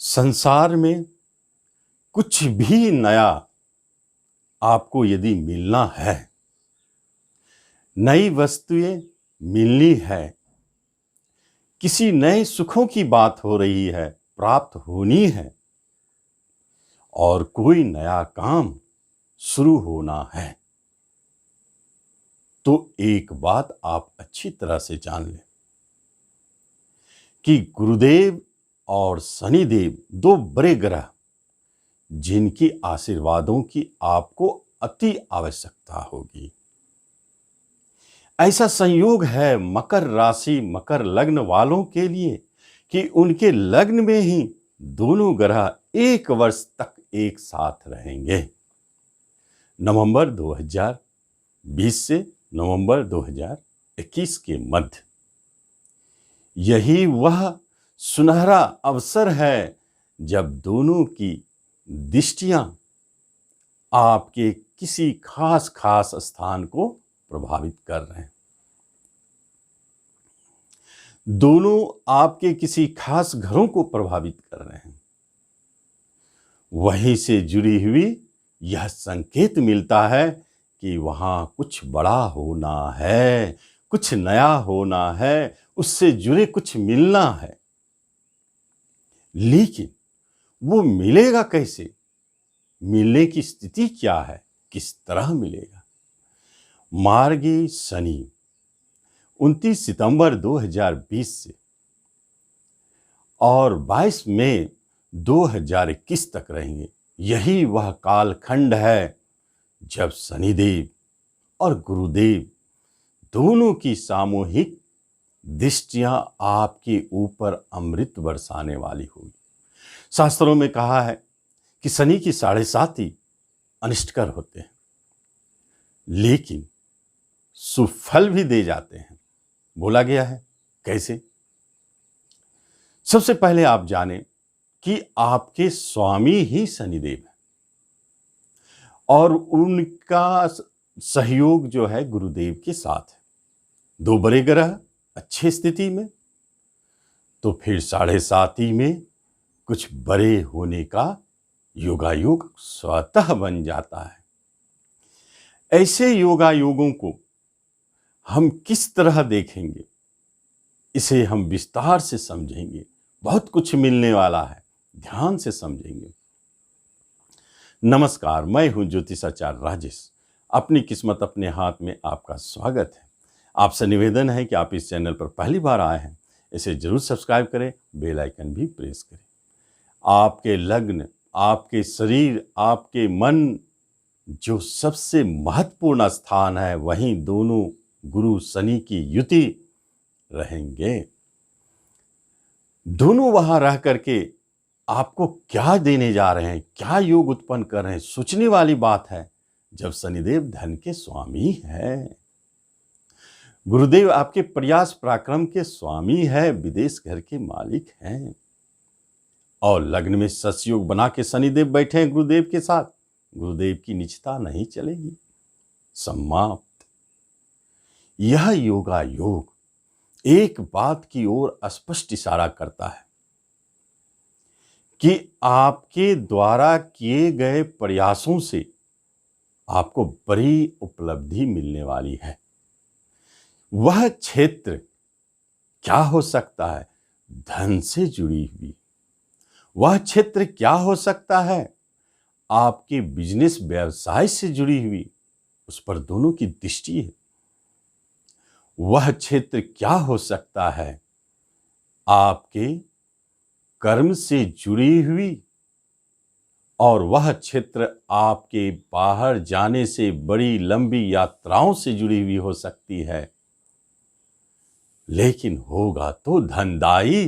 संसार में कुछ भी नया आपको यदि मिलना है, नई वस्तुएं मिलनी है, किसी नए सुखों की बात हो रही है, प्राप्त होनी है और कोई नया काम शुरू होना है, तो एक बात आप अच्छी तरह से जान लें कि गुरुदेव और शनिदेव दो बड़े ग्रह जिनकी आशीर्वादों की आपको अति आवश्यकता होगी। ऐसा संयोग है मकर राशि मकर लग्न वालों के लिए कि उनके लग्न में ही दोनों ग्रह 1 वर्ष तक एक साथ रहेंगे। नवंबर 2020 से नवंबर 2021 के मध्य यही वह सुनहरा अवसर है जब दोनों की दृष्टियां आपके किसी खास स्थान को प्रभावित कर रहे हैं। दोनों आपके किसी खास घरों को प्रभावित कर रहे हैं। वहीं से जुड़ी हुई यह संकेत मिलता है कि वहां कुछ बड़ा होना है, कुछ नया होना है, उससे जुड़े कुछ मिलना है। लेकिन वो मिलेगा कैसे? मिलने की स्थिति क्या है? किस तरह मिलेगा? मार्गी शनि 29 सितंबर 2020 से और 22 मई 2021 तक रहेंगे। यही वह कालखंड है जब शनिदेव और गुरुदेव दोनों की सामूहिक दृष्टियां आपके ऊपर अमृत बरसाने वाली होगी। शास्त्रों में कहा है कि शनि की 7.5 अनिष्टकर होते हैं, लेकिन सुफल भी दे जाते हैं। बोला गया है कैसे? सबसे पहले आप जानें कि आपके स्वामी ही शनिदेव है और उनका सहयोग जो है गुरुदेव के साथ है। दो बड़े ग्रह अच्छी स्थिति में, तो फिर 7.5 में कुछ बड़े होने का योगायोग स्वतः बन जाता है। ऐसे योगायोगों को हम किस तरह देखेंगे, इसे हम विस्तार से समझेंगे। बहुत कुछ मिलने वाला है, ध्यान से समझेंगे। नमस्कार, मैं हूं ज्योतिषाचार्य राजेश। अपनी किस्मत अपने हाथ में आपका स्वागत है। आपसे निवेदन है कि आप इस चैनल पर पहली बार आए हैं, इसे जरूर सब्सक्राइब करें, बेल आइकन भी प्रेस करें। आपके लग्न, आपके शरीर, आपके मन जो सबसे महत्वपूर्ण स्थान है, वहीं दोनों गुरु शनि की युति रहेंगे। दोनों वहां रह करके आपको क्या देने जा रहे हैं, क्या योग उत्पन्न कर रहे हैं, सोचने वाली बात है। जब शनिदेव धन के स्वामी है, गुरुदेव आपके प्रयास पराक्रम के स्वामी है, विदेश घर के मालिक हैं और लग्न में सत्सयोग बना के शनिदेव बैठे हैं गुरुदेव के साथ। गुरुदेव की निजता नहीं चलेगी, समाप्त। यह योगा योग एक बात की ओर स्पष्ट इशारा करता है कि आपके द्वारा किए गए प्रयासों से आपको बड़ी उपलब्धि मिलने वाली है। वह क्षेत्र क्या हो सकता है? धन से जुड़ी हुई। वह क्षेत्र क्या हो सकता है? आपके बिजनेस व्यवसाय से जुड़ी हुई। उस पर दोनों की दृष्टि है। वह क्षेत्र क्या हो सकता है? आपके कर्म से जुड़ी हुई, और वह क्षेत्र आपके बाहर जाने से बड़ी लंबी यात्राओं से जुड़ी हुई हो सकती है। लेकिन होगा तो धनदायी।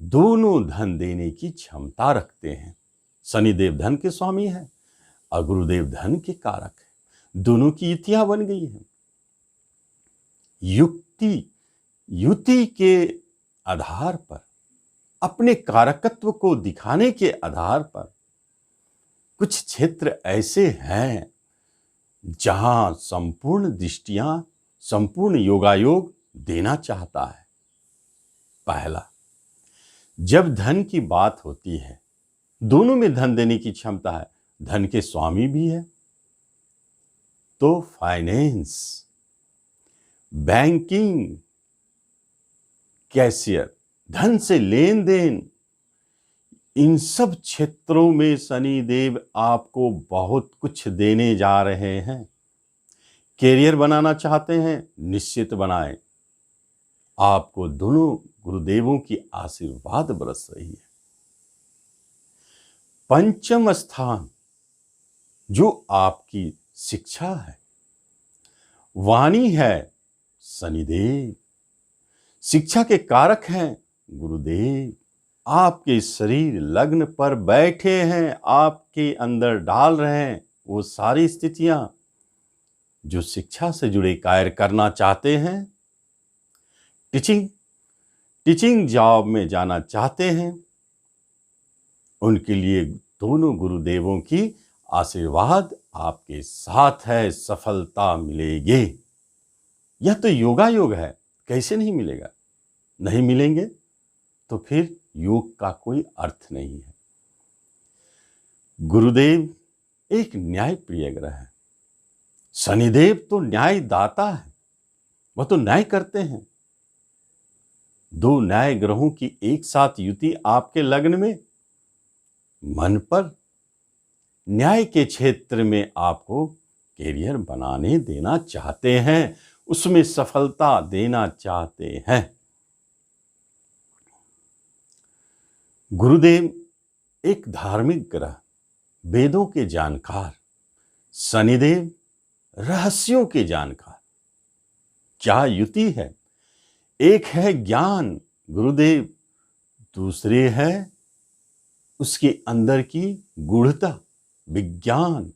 दोनों धन देने की क्षमता रखते हैं। शनिदेव धन के स्वामी है और गुरुदेव धन के कारक है। दोनों की युतियां बन गई हैं। युति के आधार पर, अपने कारकत्व को दिखाने के आधार पर कुछ क्षेत्र ऐसे हैं जहां संपूर्ण दृष्टियां, संपूर्ण योगायोग देना चाहता है। पहला, जब धन की बात होती है, दोनों में धन देने की क्षमता है, धन के स्वामी भी है, तो फाइनेंस, बैंकिंग, कैशियर, धन से लेन देन, इन सब क्षेत्रों में शनिदेव आपको बहुत कुछ देने जा रहे हैं। कैरियर बनाना चाहते हैं, निश्चित बनाएं। आपको दोनों गुरुदेवों की आशीर्वाद बरस रही है। पंचम स्थान जो आपकी शिक्षा है, वाणी है, शनिदेव। शिक्षा के कारक हैं गुरुदेव। आपके शरीर लग्न पर बैठे हैं, आपके अंदर डाल रहे हैं वो सारी स्थितियां जो शिक्षा से जुड़े कार्य करना चाहते हैं, टीचिंग जॉब में जाना चाहते हैं, उनके लिए दोनों गुरुदेवों की आशीर्वाद आपके साथ है, सफलता मिलेगी। यह तो योगा योग है, कैसे नहीं मिलेगा? नहीं मिलेंगे तो फिर योग का कोई अर्थ नहीं है। गुरुदेव एक न्याय प्रिय ग्रह है। शनिदेव तो न्यायदाता है, वह तो न्याय करते हैं। दो न्याय ग्रहों की एक साथ युति आपके लग्न में मन पर न्याय के क्षेत्र में आपको कैरियर बनाने देना चाहते हैं, उसमें सफलता देना चाहते हैं। गुरुदेव एक धार्मिक ग्रह, वेदों के जानकार, शनिदेव रहस्यों के जानकार। क्या युति है? एक है ज्ञान गुरुदेव, दूसरे है उसके अंदर की गूढ़ता, विज्ञान,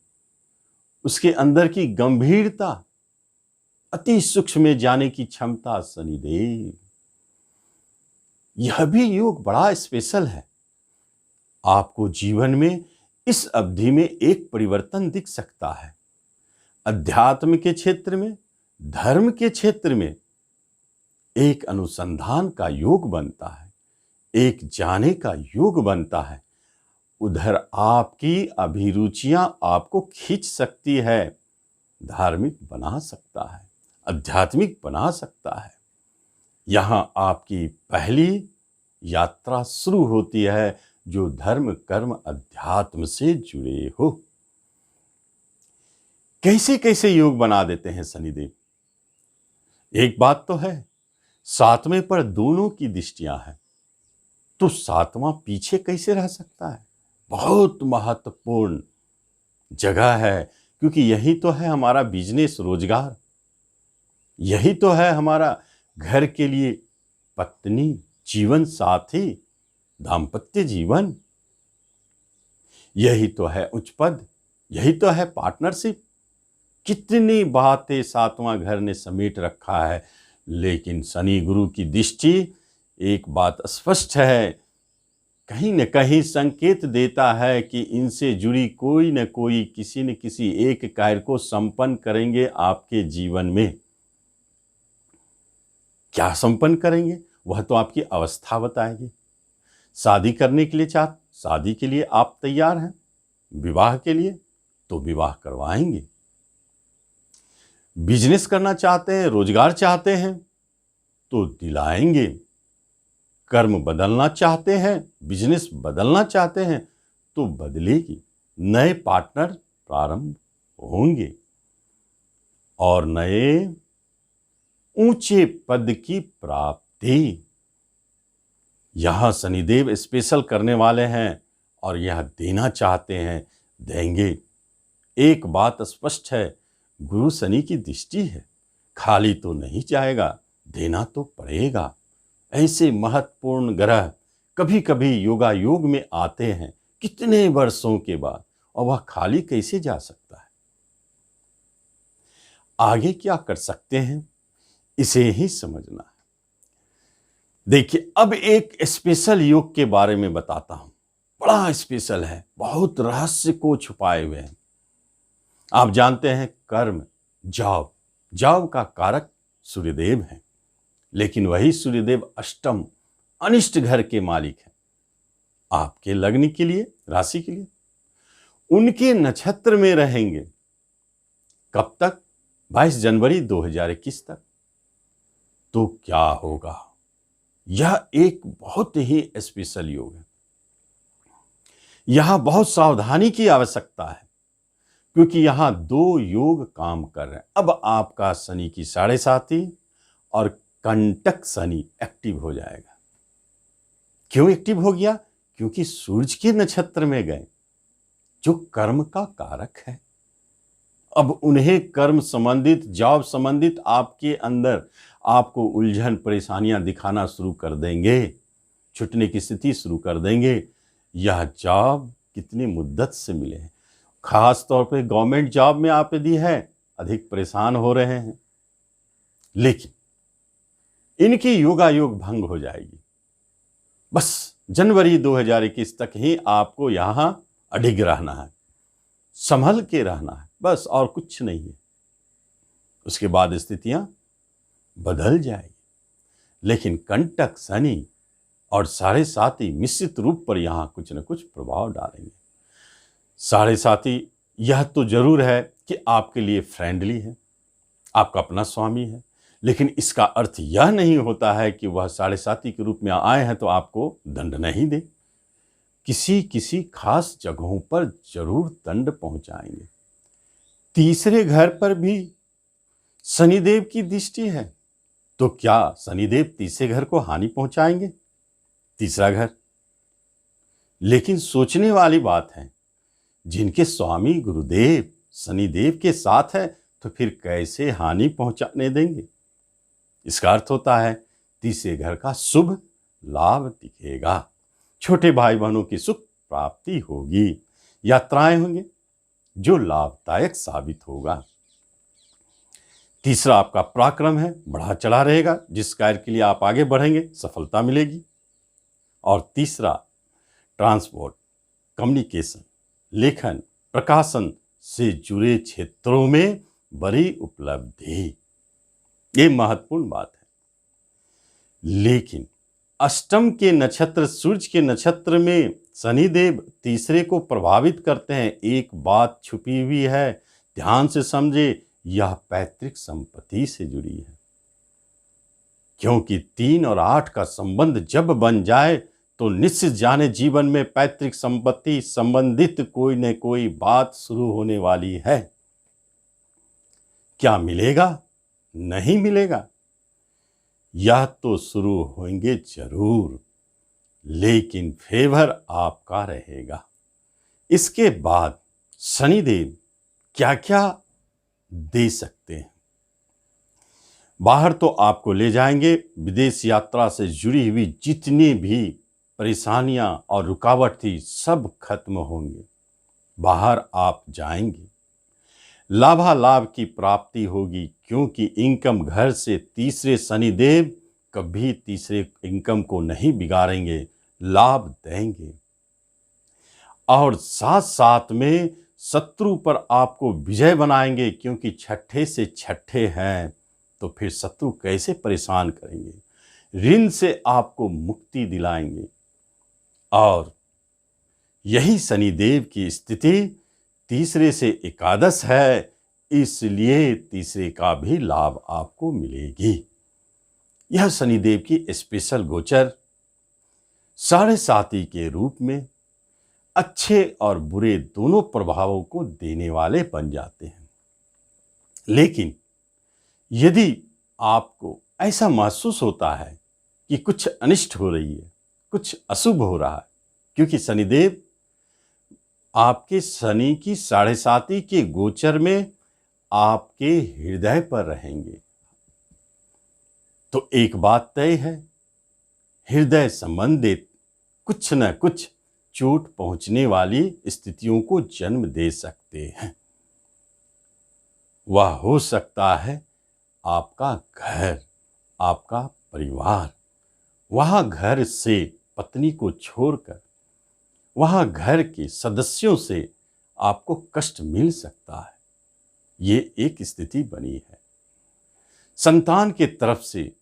उसके अंदर की गंभीरता, अति सूक्ष्म में जाने की क्षमता शनिदेव। यह भी योग बड़ा स्पेशल है। आपको जीवन में इस अवधि में एक परिवर्तन दिख सकता है। अध्यात्म के क्षेत्र में, धर्म के क्षेत्र में एक अनुसंधान का योग बनता है, एक जाने का योग बनता है। उधर आपकी अभिरुचियां आपको खींच सकती है, धार्मिक बना सकता है, आध्यात्मिक बना सकता है। यहां आपकी पहली यात्रा शुरू होती है जो धर्म कर्म अध्यात्म से जुड़े हो। कैसे कैसे योग बना देते हैं शनिदेव। एक बात तो है, सातवें पर दोनों की दृष्टियां हैं, तो सातवां पीछे कैसे रह सकता है? बहुत महत्वपूर्ण जगह है, क्योंकि यही तो है हमारा बिजनेस, रोजगार, यही तो है हमारा घर के लिए पत्नी, जीवन साथी, दाम्पत्य जीवन, यही तो है उच्च पद, यही तो है पार्टनरशिप। कितनी बातें सातवां घर ने समेट रखा है, लेकिन शनि गुरु की दृष्टि एक बात स्पष्ट है, कहीं न कहीं संकेत देता है कि इनसे जुड़ी कोई न कोई किसी न किसी एक कार्य को संपन्न करेंगे आपके जीवन में। क्या संपन्न करेंगे वह तो आपकी अवस्था बताएगी। शादी करने के लिए शादी के लिए आप तैयार हैं, विवाह के लिए तो विवाह करवाएंगे। बिजनेस करना चाहते हैं, रोजगार चाहते हैं तो दिलाएंगे। कर्म बदलना चाहते हैं, बिजनेस बदलना चाहते हैं तो बदलेगी। नए पार्टनर प्रारंभ होंगे और नए ऊंचे पद की प्राप्ति। यहां शनिदेव स्पेशल करने वाले हैं और यह देना चाहते हैं, देंगे। एक बात स्पष्ट है, गुरु शनि की दृष्टि है, खाली तो नहीं जाएगा, देना तो पड़ेगा। ऐसे महत्वपूर्ण ग्रह कभी कभी योगा योग में आते हैं कितने वर्षों के बाद, और वह खाली कैसे जा सकता है? आगे क्या कर सकते हैं इसे ही समझना है। देखिए, अब एक स्पेशल योग के बारे में बताता हूं, बड़ा स्पेशल है, बहुत रहस्य को छुपाए हुए हैं। आप जानते हैं कर्म, जॉब का कारक सूर्यदेव हैं, लेकिन वही सूर्यदेव अष्टम अनिष्ट घर के मालिक हैं। आपके लग्न के लिए, राशि के लिए, उनके नक्षत्र में रहेंगे। कब तक? 22 जनवरी 2021 तक। तो क्या होगा? यह एक बहुत ही स्पेशल योग है। यहां बहुत सावधानी की आवश्यकता है, क्योंकि यहां दो योग काम कर रहे हैं। अब आपका शनि की 7.5 और कंटक शनि एक्टिव हो जाएगा। क्यों एक्टिव हो गया? क्योंकि सूर्य के नक्षत्र में गए, जो कर्म का कारक है। अब उन्हें कर्म संबंधित, जॉब संबंधित आपके अंदर आपको उलझन, परेशानियां दिखाना शुरू कर देंगे, छुटने की स्थिति शुरू कर देंगे। यह जॉब कितनी मुद्दत से मिले हैं, खास तौर पे गवर्नमेंट जॉब में आप यदि है, अधिक परेशान हो रहे हैं, लेकिन इनकी योगायोग भंग हो जाएगी। बस जनवरी 2021 तक ही आपको यहां अडिग रहना है, संभल के रहना है, बस, और कुछ नहीं है। उसके बाद स्थितियां बदल जाएगी। लेकिन कंटक शनि और 7.5 निश्चित रूप पर यहां कुछ न कुछ प्रभाव डालेंगे। 7.5 यह तो जरूर है कि आपके लिए फ्रेंडली है, आपका अपना स्वामी है, लेकिन इसका अर्थ यह नहीं होता है कि वह 7.5 के रूप में आए हैं तो आपको दंड नहीं दे। किसी किसी खास जगहों पर जरूर दंड पहुंचाएंगे। तीसरे घर पर भी शनिदेव की दृष्टि है, तो क्या शनिदेव तीसरे घर को हानि पहुंचाएंगे? तीसरा घर, लेकिन सोचने वाली बात है, जिनके स्वामी गुरुदेव शनिदेव के साथ है, तो फिर कैसे हानि पहुंचाने देंगे? इसका अर्थ होता है तीसरे घर का शुभ लाभ दिखेगा, छोटे भाई बहनों की सुख प्राप्ति होगी, यात्राएं होंगे जो लाभदायक साबित होगा। तीसरा आपका पराक्रम है, बढ़ा चढ़ा रहेगा, जिस कार्य के लिए आप आगे बढ़ेंगे सफलता मिलेगी। और तीसरा ट्रांसपोर्ट, कम्युनिकेशन, लेखन, प्रकाशन से जुड़े क्षेत्रों में बड़ी उपलब्धि, ये महत्वपूर्ण बात है। लेकिन अष्टम के नक्षत्र, सूर्य के नक्षत्र में शनिदेव तीसरे को प्रभावित करते हैं। एक बात छुपी हुई है, ध्यान से समझे, यह पैतृक संपत्ति से जुड़ी है। क्योंकि 3 और 8 का संबंध जब बन जाए तो निश्चित जाने जीवन में पैतृक संपत्ति संबंधित कोई न कोई बात शुरू होने वाली है। क्या मिलेगा? नहीं मिलेगा। यह तो शुरू होंगे जरूर, लेकिन फेवर आपका रहेगा। इसके बाद शनिदेव क्या क्या दे सकते हैं? बाहर तो आपको ले जाएंगे, विदेश यात्रा से जुड़ी हुई जितनी भी परेशानियां और रुकावट थी सब खत्म होंगे। बाहर आप जाएंगे, लाभालाभ की प्राप्ति होगी, क्योंकि इनकम घर से तीसरे शनिदेव कभी तीसरे इनकम को नहीं बिगाड़ेंगे, लाभ देंगे। और साथ साथ में शत्रु पर आपको विजय बनाएंगे, क्योंकि छठे से छठे हैं, तो फिर शत्रु कैसे परेशान करेंगे। ऋण से आपको मुक्ति दिलाएंगे। और यही शनिदेव की स्थिति तीसरे से एकादश है, इसलिए तीसरे का भी लाभ आपको मिलेगी। यह शनिदेव की स्पेशल गोचर 7.5 के रूप में अच्छे और बुरे दोनों प्रभावों को देने वाले बन जाते हैं। लेकिन यदि आपको ऐसा महसूस होता है कि कुछ अनिष्ट हो रही है, कुछ अशुभ हो रहा है, क्योंकि शनिदेव आपके शनि की 7.5 के गोचर में आपके हृदय पर रहेंगे, तो एक बात तय है, हृदय संबंधित कुछ न कुछ चोट पहुंचने वाली स्थितियों को जन्म दे सकते हैं। वह हो सकता है आपका घर, आपका परिवार, वहां घर से पत्नी को छोड़कर वहां घर के सदस्यों से आपको कष्ट मिल सकता है। ये एक स्थिति बनी है। संतान के तरफ से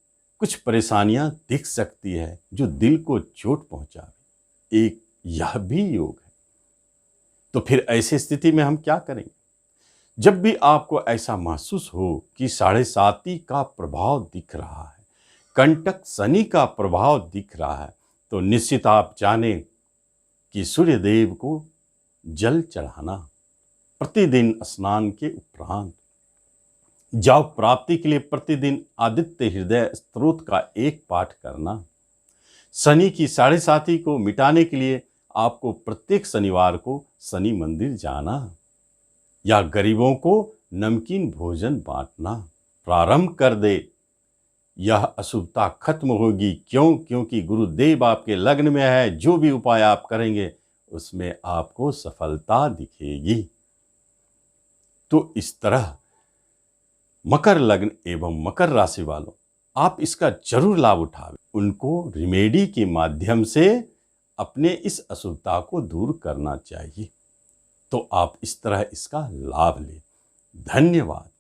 कुछ परेशानियां दिख सकती है जो दिल को चोट पहुंचावे। एक यह भी योग है। तो फिर ऐसी स्थिति में हम क्या करेंगे? जब भी आपको ऐसा महसूस हो कि साढ़े साती का प्रभाव दिख रहा है, कंटक शनि का प्रभाव दिख रहा है, तो निश्चित आप जाने कि सूर्य देव को जल चढ़ाना, प्रतिदिन स्नान के उपरांत जॉब प्राप्ति के लिए प्रतिदिन आदित्य हृदय स्तोत्र का एक पाठ करना, शनि की साढ़े साती को मिटाने के लिए आपको प्रत्येक शनिवार को शनि मंदिर जाना या गरीबों को नमकीन भोजन बांटना प्रारंभ कर दे। यह अशुभता खत्म होगी। क्योंकि गुरुदेव आपके लग्न में है। जो भी उपाय आप करेंगे उसमें आपको सफलता दिखेगी। तो इस तरह मकर लग्न एवं मकर राशि वालों, आप इसका जरूर लाभ उठावें। उनको रिमेडी के माध्यम से अपने इस अशुभता को दूर करना चाहिए। तो आप इस तरह इसका लाभ लें। धन्यवाद।